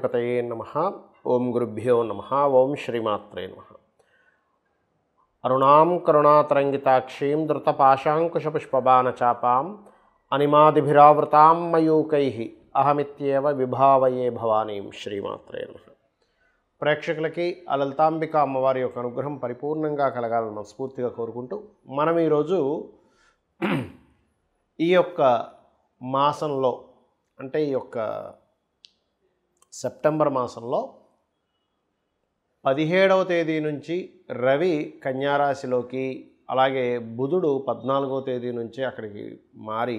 గణాధిపతయే నమః. ఓం గురుభ్యో నమః. ఓం శ్రీమాత్రే నమః. అరుణాం కరుణాతరంగితాక్షీం ధృతపాశాంకుశపుష్పబాణచాపాం అనిమాదిభిరావృతాం మయూకైః అహమిత్యేవ విభావయే భవానీం. శ్రీమాత్రే నమః. ప్రేక్షకులకి ఆ లలితాంబిక అమ్మవారి యొక్క అనుగ్రహం పరిపూర్ణంగా కలగాలని మనస్ఫూర్తిగా కోరుకుంటూ మనం ఈరోజు ఈ యొక్క మాసంలో అంటే ఈ యొక్క సెప్టెంబర్ మాసంలో 17వ తేదీ నుంచి రవి కన్యారాశిలోకి, అలాగే బుధుడు 14వ తేదీ నుంచి అక్కడికి మారి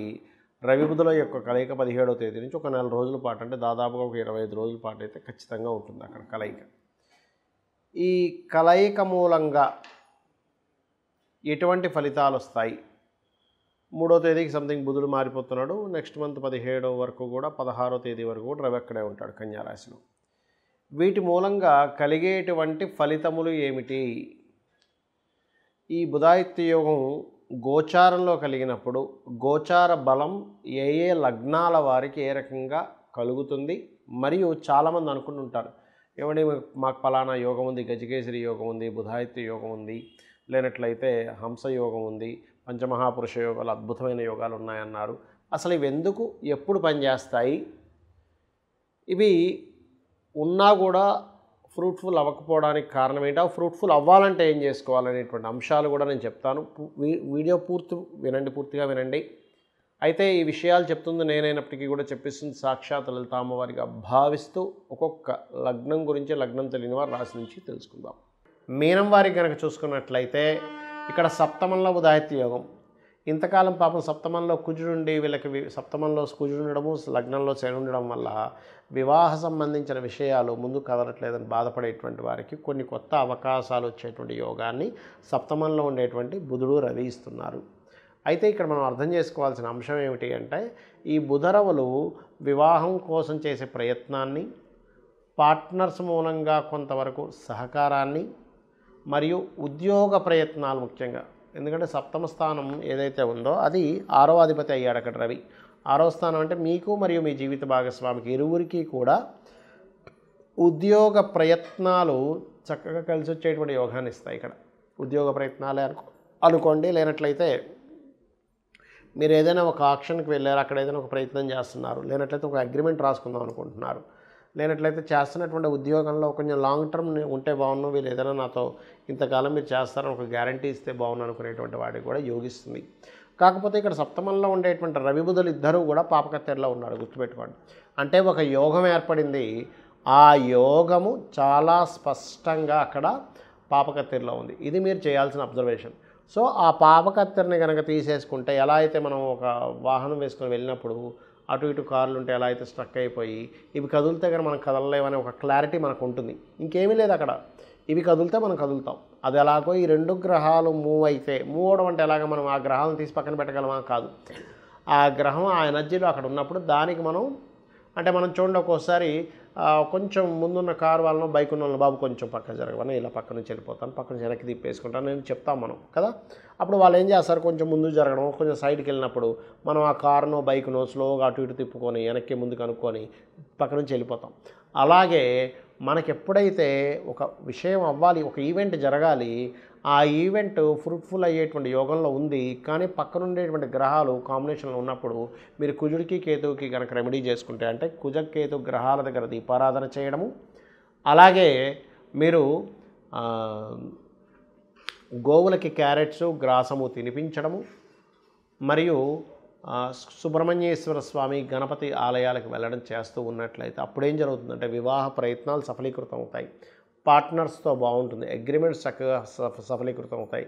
రవి బుధుల యొక్క కలయిక 17వ తేదీ నుంచి ఒక నెల రోజుల పాటు, అంటే దాదాపుగా ఒక 25 రోజుల పాటు అయితే ఖచ్చితంగా ఉంటుంది అక్కడ కలయిక. ఈ కలయిక మూలంగా ఎటువంటి ఫలితాలు వస్తాయి? 3వ తేదీకి సంథింగ్ బుధుడు మారిపోతున్నాడు. నెక్స్ట్ మంత్ 17వ వరకు కూడా 16వ తేదీ వరకు కూడా రవి అక్కడే ఉంటాడు కన్యారాశిలో. వీటి మూలంగా కలిగేటువంటి ఫలితములు ఏమిటి? ఈ బుధాదిత్య యోగం గోచారంలో కలిగినప్పుడు గోచార బలం ఏ ఏ లగ్నాల వారికి ఏ రకంగా కలుగుతుంది? మరియు చాలామంది అనుకుంటుంటారు, ఏమంటే మాకు ఫలానా యోగం ఉంది, గజకేసరి యోగం ఉంది, బుధాదిత్య యోగం ఉంది, లేనట్లయితే హంస యోగం ఉంది, పంచమహాపురుష యోగాలు, అద్భుతమైన యోగాలు ఉన్నాయన్నారు. అసలు ఇవి ఎందుకు, ఎప్పుడు పనిచేస్తాయి? ఇవి ఉన్నా కూడా ఫ్రూట్ఫుల్ అవ్వకపోవడానికి కారణం ఏంటి? ఫ్రూట్ఫుల్ అవ్వాలంటే ఏం చేసుకోవాలనేటువంటి అంశాలు కూడా నేను చెప్తాను. వీడియో పూర్తిగా వినండి. అయితే ఈ విషయాలు చెప్తుంది నేనైనప్పటికీ కూడా చెప్పిస్తుంది సాక్షాత్ లలిత అమ్మవారిగా భావిస్తూ ఒక్కొక్క లగ్నం గురించి, లగ్నం తెలియని వారి రాశి నుంచి తెలుసుకుందాం. మీనం వారికి కనుక చూసుకున్నట్లయితే ఇక్కడ సప్తమంలో బుధాదిత్య యోగం. ఇంతకాలం పాపం సప్తమంలో కుజుడుండి వీళ్ళకి సప్తమంలో కుజుడు ఉండడము, లగ్నంలో శని ఉండడం వల్ల వివాహ సంబంధించిన విషయాలు ముందు కదలట్లేదని బాధపడేటువంటి వారికి కొన్ని కొత్త అవకాశాలు వచ్చేటువంటి యోగాన్ని సప్తమంలో ఉండేటువంటి బుధుడు రవి ఇస్తున్నారు. అయితే ఇక్కడ మనం అర్థం చేసుకోవాల్సిన అంశం ఏమిటి అంటే, ఈ బుధరవులు వివాహం కోసం చేసే ప్రయత్నాన్ని, పార్ట్నర్స్ మూలంగా కొంతవరకు సహకారాన్ని, మరియు ఉద్యోగ ప్రయత్నాలు ముఖ్యంగా, ఎందుకంటే సప్తమ స్థానం ఏదైతే ఉందో అది 6వ అధిపతి అయ్యాడు అక్కడ రవి. 6వ స్థానం అంటే మీకు మరియు మీ జీవిత భాగస్వామికి ఇరువురికి కూడా ఉద్యోగ ప్రయత్నాలు చక్కగా కలిసి వచ్చేటువంటి యోగాన్ని ఇస్తాయి. ఇక్కడ ఉద్యోగ ప్రయత్నాలే అనుకోండి, లేనట్లయితే మీరు ఏదైనా ఒక ఆక్షన్కి వెళ్ళారు, అక్కడ ఏదైనా ఒక ప్రయత్నం చేస్తున్నారు, లేనట్లయితే ఒక అగ్రిమెంట్ రాసుకుందాం అనుకుంటున్నారు, లేనట్లయితే చేస్తున్నటువంటి ఉద్యోగంలో కొంచెం లాంగ్ టర్మ్ ఉంటే బాగున్నాను, వీళ్ళు ఏదైనా నాతో ఇంతకాలం మీరు చేస్తారని ఒక గ్యారంటీ ఇస్తే బాగున్నాను అనుకునేటువంటి వాడికి కూడా యోగిస్తుంది. కాకపోతే ఇక్కడ సప్తమంలో ఉండేటువంటి రవి బుధులు ఇద్దరూ కూడా పాపకత్తెరలో ఉన్నారు, గుర్తుపెట్టుకోండి. అంటే ఒక యోగం ఏర్పడింది, ఆ యోగము చాలా స్పష్టంగా అక్కడ పాపకత్తెరలో ఉంది. ఇది మీరు చేయాల్సిన అబ్జర్వేషన్. సో ఆ పాపకత్తెరని కనుక తీసేసుకుంటే, ఎలా అయితే మనం ఒక వాహనం వేసుకొని వెళ్ళినప్పుడు అటు ఇటు కార్లు ఉంటే ఎలా అయితే స్ట్రక్ అయిపోయి ఇవి కదిలితే కానీ మనం కదలలేమనే ఒక క్లారిటీ మనకు ఉంటుంది. ఇంకేమీ లేదు అక్కడ, ఇవి కదిలితే మనం కదులుతాం. అది ఎలాగో ఈ 2 గ్రహాలు మూవ్ అవడం అంటే ఎలాగ మనం ఆ గ్రహాలను తీసి పక్కన పెట్టగలమా? కాదు. ఆ గ్రహం ఆ ఎనర్జీలో అక్కడ ఉన్నప్పుడు దానికి మనం అంటే మనం చూడండి, ఒక్కోసారి కొంచెం ముందున్న కారు వాళ్ళను, బైక్ ఉన్న వాళ్ళని, బాబు కొంచెం పక్కన జరగవని, ఇలా పక్క నుంచి వెళ్ళిపోతాను, పక్క నుంచి వెనక్కి తిప్పేసుకుంటాను నేను చెప్తాం మనం కదా. అప్పుడు వాళ్ళు ఏం చేస్తారు, కొంచెం ముందు జరగడం, కొంచెం సైడ్కి వెళ్ళినప్పుడు మనం ఆ కారునో బైక్నో స్లోగా అటు ఇటు తిప్పుకొని వెనక్కి ముందు కనుక్కొని పక్క నుంచి వెళ్ళిపోతాం. అలాగే మనకి ఎప్పుడైతే ఒక విషయం అవ్వాలి, ఒక ఈవెంట్ జరగాలి, ఆ ఈవెంట్ ఫ్రూట్ఫుల్ అయ్యేటువంటి యోగంలో ఉంది, కానీ పక్కన ఉండేటువంటి గ్రహాలు కాంబినేషన్లో ఉన్నప్పుడు మీరు కుజుడికి కేతువుకి కనుక రెమెడీ చేసుకుంటే, అంటే కుజ కేతు గ్రహాల దగ్గర దీపారాధన చేయడము, అలాగే మీరు గోవులకి క్యారెట్స్ గ్రాసము తినిపించడము, మరియు సుబ్రహ్మణ్యేశ్వర స్వామి గణపతి ఆలయాలకు వెళ్ళడం చేస్తూ ఉన్నట్లయితే అప్పుడేం జరుగుతుందంటే వివాహ ప్రయత్నాలు సఫలీకృతం అవుతాయి, పార్ట్నర్స్తో బాగుంటుంది, అగ్రిమెంట్స్ చక్కగా సఫలీకృతం అవుతాయి,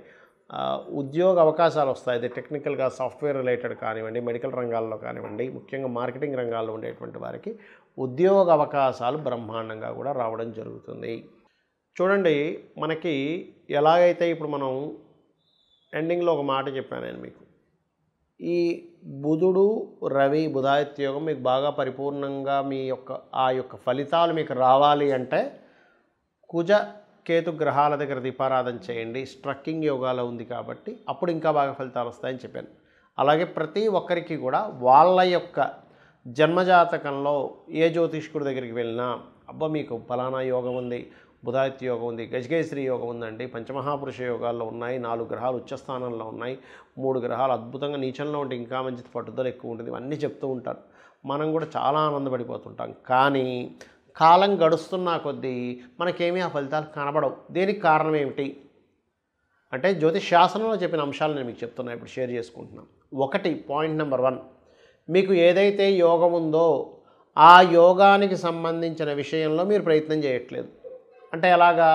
ఉద్యోగ అవకాశాలు వస్తాయి. అది టెక్నికల్గా సాఫ్ట్వేర్ రిలేటెడ్ కానివ్వండి, మెడికల్ రంగాల్లో కానివ్వండి, ముఖ్యంగా మార్కెటింగ్ రంగాల్లో ఉండేటువంటి వారికి ఉద్యోగ అవకాశాలు బ్రహ్మాండంగా కూడా రావడం జరుగుతుంది. చూడండి, మనకి ఎలాగైతే ఇప్పుడు మనం ఎండింగ్లో ఒక మాట చెప్పాను నేను మీకు, ఈ బుధుడు రవి బుధాదిత్య యోగం మీకు బాగా పరిపూర్ణంగా మీ యొక్క ఆ యొక్క ఫలితాలు మీకు రావాలి అంటే కుజ కేతు గ్రహాల దగ్గర దీపారాధన చేయండి. స్ట్రక్కింగ్ యోగాలో ఉంది కాబట్టి అప్పుడు ఇంకా బాగా ఫలితాలు వస్తాయని చెప్పాను. అలాగే ప్రతి ఒక్కరికి కూడా వాళ్ళ యొక్క జన్మజాతకంలో ఏ జ్యోతిష్కుడి దగ్గరికి వెళ్ళినా అబ్బా మీకు ఫలానా యోగం ఉంది, బుధాదిత్య యోగం ఉంది, గజకేశ్రీ యోగం ఉందండి, పంచమహాపురుష యోగాల్లో ఉన్నాయి, 4 గ్రహాలు ఉచ్చస్థానంలో ఉన్నాయి, 3 గ్రహాలు అద్భుతంగా నీచంలో ఉంటే ఇంకా మంచి పట్టుదల ఎక్కువ ఉంటుంది, ఇవన్నీ చెప్తూ ఉంటారు. మనం కూడా చాలా ఆనందపడిపోతుంటాం. కానీ కాలం గడుస్తున్న కొద్దీ మనకేమీ ఆ ఫలితాలు కనబడవు. దీనికి కారణం ఏమిటి అంటే జ్యోతిష్ శాస్త్రంలో చెప్పిన అంశాలు నేను మీకు చెప్తున్నా, ఇప్పుడు షేర్ చేసుకుంటున్నాను. ఒకటి, పాయింట్ నెంబర్ 1, మీకు ఏదైతే యోగం ఉందో ఆ యోగానికి సంబంధించిన విషయంలో మీరు ప్రయత్నం చేయట్లేదు. అంటే ఎలాగా,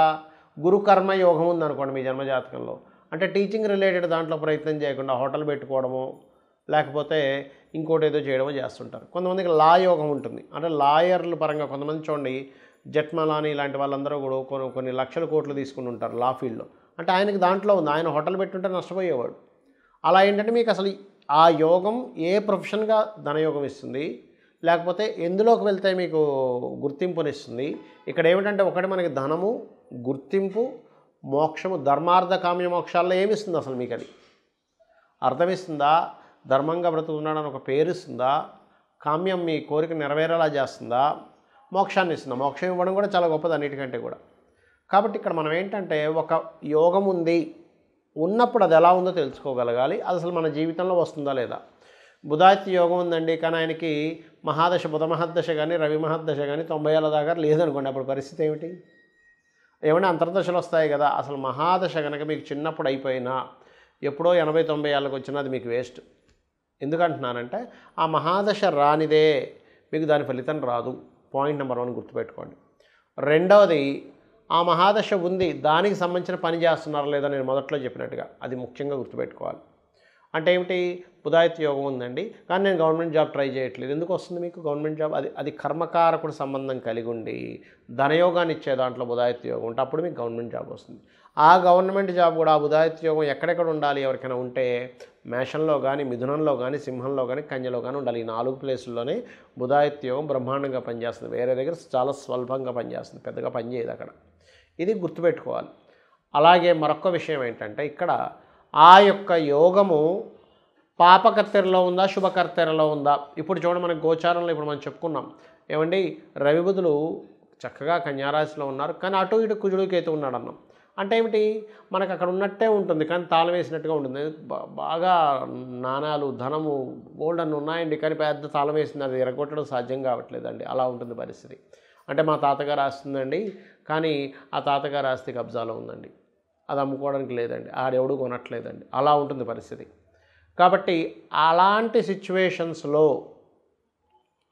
గురుకర్మ యోగం ఉందనుకోండి మీ జన్మజాతకంలో, అంటే టీచింగ్ రిలేటెడ్ దాంట్లో ప్రయత్నం చేయకుండా హోటల్ పెట్టుకోవడమో లేకపోతే ఇంకోటి ఏదో చేయడమో చేస్తుంటారు. కొంతమందికి లా యోగం ఉంటుంది, అంటే లాయర్ల పరంగా కొంతమంది చూడండి, జెట్మలాని ఇలాంటి వాళ్ళందరూ కూడా కొన్ని లక్షల కోట్లు తీసుకుని ఉంటారు లా ఫీల్డ్లో. అంటే ఆయనకి దాంట్లో ఉంది, ఆయన హోటల్ పెట్టుంటే నష్టపోయేవాడు. అలా ఏంటంటే మీకు అసలు ఆ యోగం ఏ ప్రొఫెషన్గా ధనయోగం ఇస్తుంది, లేకపోతే ఎందులోకి వెళ్తే మీకు గుర్తింపునిస్తుంది. ఇక్కడ ఏమిటంటే ఒకటి మనకి ధనము, గుర్తింపు, మోక్షము, ధర్మార్థ కామ్య మోక్షాల్లో ఏమిస్తుంది అసలు మీకు అది అర్థమిస్తుందా? ధర్మంగా బ్రతుకుతున్నాడని ఒక పేరు ఇస్తుందా? కామ్యం మీ కోరిక నెరవేరేలా చేస్తుందా? మోక్షాన్ని ఇస్తుందా? మోక్షం ఇవ్వడం కూడా చాలా గొప్పది అన్నిటికంటే కూడా. కాబట్టి ఇక్కడ మనం ఏంటంటే ఒక యోగం ఉంది, ఉన్నప్పుడు అది ఎలా ఉందో తెలుసుకోగలగాలి. అది అసలు మన జీవితంలో వస్తుందా లేదా. బుధాదిత్య యోగం ఉందండి, కానీ ఆయనకి మహాదశ, బుధ మహర్దశ కానీ రవి మహర్దశ కానీ 90 ఏళ్ళ దాకా లేదనుకోండి, అప్పుడు పరిస్థితి ఏమిటి? ఏమంటే అంతర్దశలు వస్తాయి కదా. అసలు మహాదశ కనుక మీకు చిన్నప్పుడు అయిపోయినా ఎప్పుడో 80-90 ఏళ్ళకి వచ్చినా అది మీకు వేస్ట్. ఎందుకంటున్నానంటే ఆ మహాదశ రానిదే మీకు దాని ఫలితం రాదు. పాయింట్ నెంబర్ 1 గుర్తుపెట్టుకోండి. రెండవది, ఆ మహాదశ ఉంది, దానికి సంబంధించిన పని చేస్తున్నారా లేదా, నేను మొదట్లో చెప్పినట్టుగా అది ముఖ్యంగా గుర్తుపెట్టుకోవాలి. అంటే ఏమిటి, బుధాదిత్య యోగం ఉందండి కానీ నేను గవర్నమెంట్ జాబ్ ట్రై చేయట్లేదు. ఎందుకు వస్తుంది మీకు గవర్నమెంట్ జాబ్? అది కర్మకారకుడు సంబంధం కలిగి ఉండి ధనయోగాన్ని ఇచ్చే దాంట్లో బుధాదిత్య యోగం ఉంటే అప్పుడు మీకు గవర్నమెంట్ జాబ్ వస్తుంది. ఆ గవర్నమెంట్ జాబ్ కూడా ఆ బుధాదిత్య యోగం ఎక్కడెక్కడ ఉండాలి, ఎవరికైనా ఉంటే మేషంలో కానీ, మిథునంలో కానీ, సింహంలో కానీ, కన్యలో కానీ ఉండాలి. ఈ 4 ప్లేసుల్లోనే బుధాదిత్య యోగం బ్రహ్మాండంగా పనిచేస్తుంది. వేరే దగ్గర చాలా స్వల్పంగా పనిచేస్తుంది, పెద్దగా పనిచేయదు అక్కడ. ఇది గుర్తుపెట్టుకోవాలి. అలాగే మరొక విషయం ఏంటంటే ఇక్కడ ఆ యొక్క యోగము పాపకర్తెరలో ఉందా, శుభకర్తెరలో ఉందా. ఇప్పుడు చూడండి మనకి గోచారంలో ఇప్పుడు మనం చెప్పుకున్నాం ఏమండి, రవి బుధులు చక్కగా కన్యారాశిలో ఉన్నారు, కానీ అటు ఇటు కుజుడు కేతు ఉన్నాడు అన్నాం. అంటే ఏమిటి, మనకు అక్కడ ఉన్నట్టే ఉంటుంది కానీ తాళం వేసినట్టుగా ఉంటుంది. బాగా నాణాలు, ధనము, గోల్డ్ అన్నీ ఉన్నాయండి, కానీ పెద్ద తాళం వేసింది, అది ఎరగొట్టడం సాధ్యం కావట్లేదండి. అలా ఉంటుంది పరిస్థితి. అంటే మా తాతగారు ఆస్తుందండి, కానీ ఆ తాతగారు ఆస్తి కబ్జాలో ఉందండి, అది అమ్ముకోవడానికి లేదండి, ఆడెవడు కొనట్లేదండి, అలా ఉంటుంది పరిస్థితి. కాబట్టి అలాంటి సిచ్యువేషన్స్లో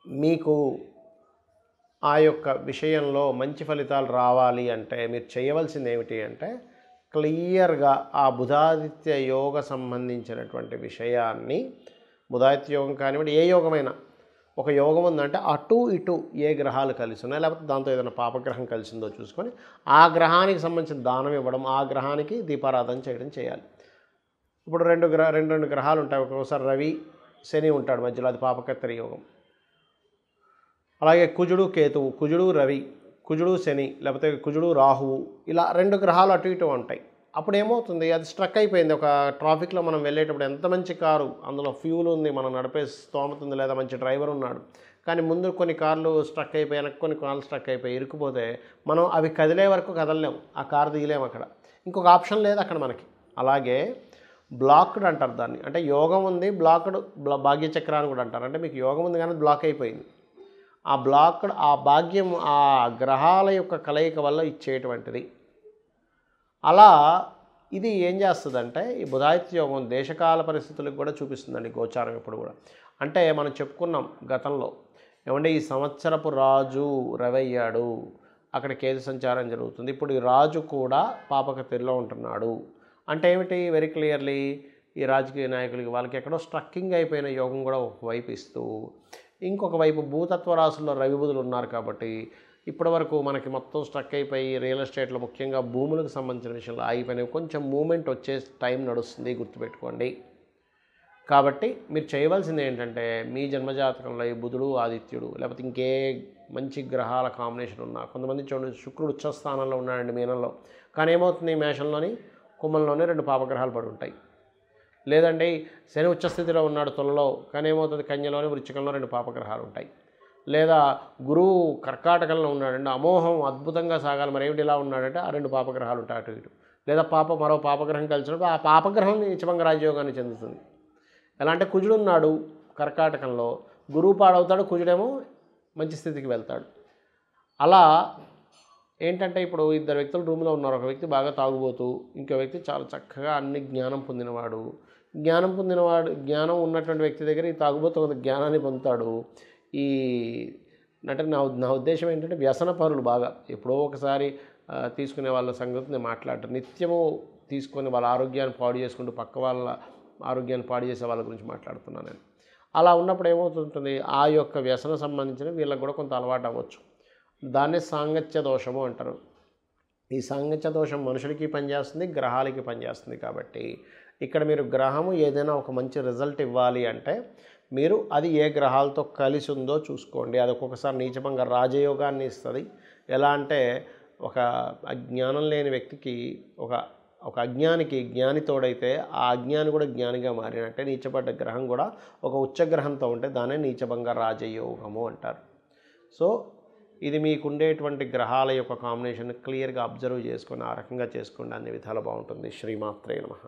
మీకు ఆ యొక్క విషయంలో మంచి ఫలితాలు రావాలి అంటే మీరు చేయవలసింది ఏమిటి అంటే క్లియర్గా ఆ బుధాదిత్య యోగ సంబంధించినటువంటి విషయాన్ని, బుధాదిత్య యోగం కానివ్వండి ఏ యోగమైనా, ఒక యోగం ఉందంటే అటు ఇటు ఏ గ్రహాలు కలిసి ఉన్నాయి, లేకపోతే దాంతో ఏదైనా పాపగ్రహం కలిసిందో చూసుకొని ఆ గ్రహానికి సంబంధించిన దానం ఇవ్వడం, ఆ గ్రహానికి దీపారాధన చేయడం చేయాలి. ఇప్పుడు రెండు గ్రహాలు ఉంటాయి, ఒక్కొక్కసారి రవి శని ఉంటాడు మధ్యలో, అది పాపకర్తెర యోగం. అలాగే కుజుడు కేతువు, కుజుడు రవి, కుజుడు శని, లేకపోతే కుజుడు రాహువు, ఇలా 2 గ్రహాలు అటు ఇటు ఉంటాయి. అప్పుడు ఏమవుతుంది, అది స్ట్రక్ అయిపోయింది. ఒక ట్రాఫిక్లో మనం వెళ్ళేటప్పుడు ఎంత మంచి కారు, అందులో ఫ్యూల్ ఉంది, మనం నడిపే స్తోమత ఉంది, లేదా మంచి డ్రైవర్ ఉన్నాడు, కానీ ముందు కొన్ని కార్లు స్ట్రక్ అయిపోయి, వెనక్కి కొన్ని కార్లు స్ట్రక్ అయిపోయి ఇరుక్కుపోతే మనం అవి కదిలే వరకు కదలలేము, ఆ కారు దిగలేము, అక్కడ ఇంకొక ఆప్షన్ లేదు అక్కడ మనకి. అలాగే బ్లాక్డ్ అంటారు దాన్ని, అంటే యోగం ఉంది బ్లాక్డ్, భాగ్యచక్రాన్ని కూడా అంటారు. అంటే మీకు యోగం ఉంది కానీ బ్లాక్ అయిపోయింది, ఆ బ్లాక్డ్, ఆ భాగ్యం ఆ గ్రహాల యొక్క కలయిక వల్ల ఇచ్చేటువంటిది. అలా ఇది ఏం చేస్తుందంటే ఈ బుధాదిత్య యోగం దేశకాల పరిస్థితులకు కూడా చూపిస్తుందండి గోచారం ఎప్పుడు కూడా. అంటే మనం చెప్పుకున్నాం గతంలో ఏమంటే ఈ సంవత్సరపు రాజు రవి అయ్యాడు, అక్కడ కేతు సంచారం జరుగుతుంది, ఇప్పుడు ఈ రాజు కూడా పాపకర్తెరలో ఉంటున్నాడు. అంటే ఏమిటి, వెరీ క్లియర్లీ ఈ రాజకీయ నాయకులకి వాళ్ళకి ఎక్కడో స్ట్రక్కింగ్ అయిపోయిన యోగం కూడా ఒకవైపు ఇస్తూ, ఇంకొక వైపు భూతత్వ రాశుల్లో రవి బుధులు ఉన్నారు కాబట్టి ఇప్పటి వరకు మనకి మొత్తం స్ట్రక్ అయిపోయి రియల్ ఎస్టేట్లో ముఖ్యంగా భూములకు సంబంధించిన విషయంలో ఆగిపోయినవి, కొంచెం మూమెంట్ వచ్చే టైం నడుస్తుంది, గుర్తుపెట్టుకోండి. కాబట్టి మీరు చేయవలసింది ఏంటంటే మీ జన్మజాతకంలో ఈ బుధుడు, ఆదిత్యుడు, లేకపోతే ఇంకే మంచి గ్రహాల కాంబినేషన్ ఉన్నా, కొంతమంది చూడండి శుక్రుడు ఉచ్చస్థానంలో ఉన్నాడండి మీనంలో, కానీ ఏమవుతుంది మేషంలోని కుంభంలోనే 2 పాపగ్రహాలు పడి ఉంటాయి. లేదండి శని ఉచ్చస్థితిలో ఉన్నాడు తులలో, కానీ ఏమవుతుంది కన్యలోని వృశ్చికంలో 2 పాపగ్రహాలు ఉంటాయి. లేదా గురువు కర్కాటకంలో ఉన్నాడంటే అమోహం అద్భుతంగా సాగాలి, మరి ఏమిటి ఇలా ఉన్నాడంటే ఆ 2 పాపగ్రహాలు ఉంటాయి అటు ఇటు. లేదా మరో పాపగ్రహం కలిసినప్పుడు ఆ పాపగ్రహం నీచభంగ రాజయోగాన్ని చెందుతుంది. ఎలా అంటే కుజుడు ఉన్నాడు కర్కాటకంలో, గురువు పాడవుతాడు, కుజుడేమో మంచి స్థితికి వెళ్తాడు. అలా ఏంటంటే ఇప్పుడు 2 వ్యక్తులు రూమ్లో ఉన్నారు. ఒక వ్యక్తి బాగా తాగుబోతూ, ఇంకో వ్యక్తి చాలా చక్కగా అన్ని జ్ఞానం పొందినవాడు. జ్ఞానం ఉన్నటువంటి వ్యక్తి దగ్గర ఈ తాగుబోతు కొంత జ్ఞానాన్ని పొందుతాడు. ఈ అంటే నా ఉద్దేశం ఏంటంటే వ్యసనపరులు బాగా ఎప్పుడో ఒకసారి తీసుకునే వాళ్ళ సంగతి నేను మాట్లాడటం, నిత్యము తీసుకొని వాళ్ళ ఆరోగ్యాన్ని పాడు చేసుకుంటూ పక్క వాళ్ళ ఆరోగ్యాన్ని పాడు చేసే వాళ్ళ గురించి మాట్లాడుతున్నాను నేను. అలా ఉన్నప్పుడు ఏమవుతుంటుంది, ఆ యొక్క వ్యసన సంబంధించిన వీళ్ళకి కూడా కొంత అలవాటు అవ్వచ్చు. దాన్నే సాంగత్య దోషము అంటారు. ఈ సాంగత్య దోషం మనుషులకి పనిచేస్తుంది, గ్రహాలకి పనిచేస్తుంది. కాబట్టి ఇక్కడ మీరు గ్రహము ఏదైనా ఒక మంచి రిజల్ట్ ఇవ్వాలి అంటే మీరు అది ఏ గ్రహాలతో కలిసి ఉందో చూసుకోండి. అది ఒక్కొక్కసారి నీచభంగ రాజయోగాన్ని ఇస్తుంది. ఎలా అంటే ఒక అజ్ఞానం లేని వ్యక్తికి ఒక అజ్ఞానికి జ్ఞాని తోడైతే ఆ అజ్ఞాని కూడా జ్ఞానిగా మారినట్టే నీచపడ్డ గ్రహం కూడా ఒక ఉచ్చగ్రహంతో ఉంటే దాన్నే నీచభంగ రాజయోగము అంటారు. సో ఇది మీకుండేటువంటి గ్రహాల యొక్క కాంబినేషన్ క్లియర్గా అబ్జర్వ్ చేసుకొని ఆ రకంగా చేసుకోండి, అన్ని విధాలు బాగుంటుంది. శ్రీమాత్రే నమః.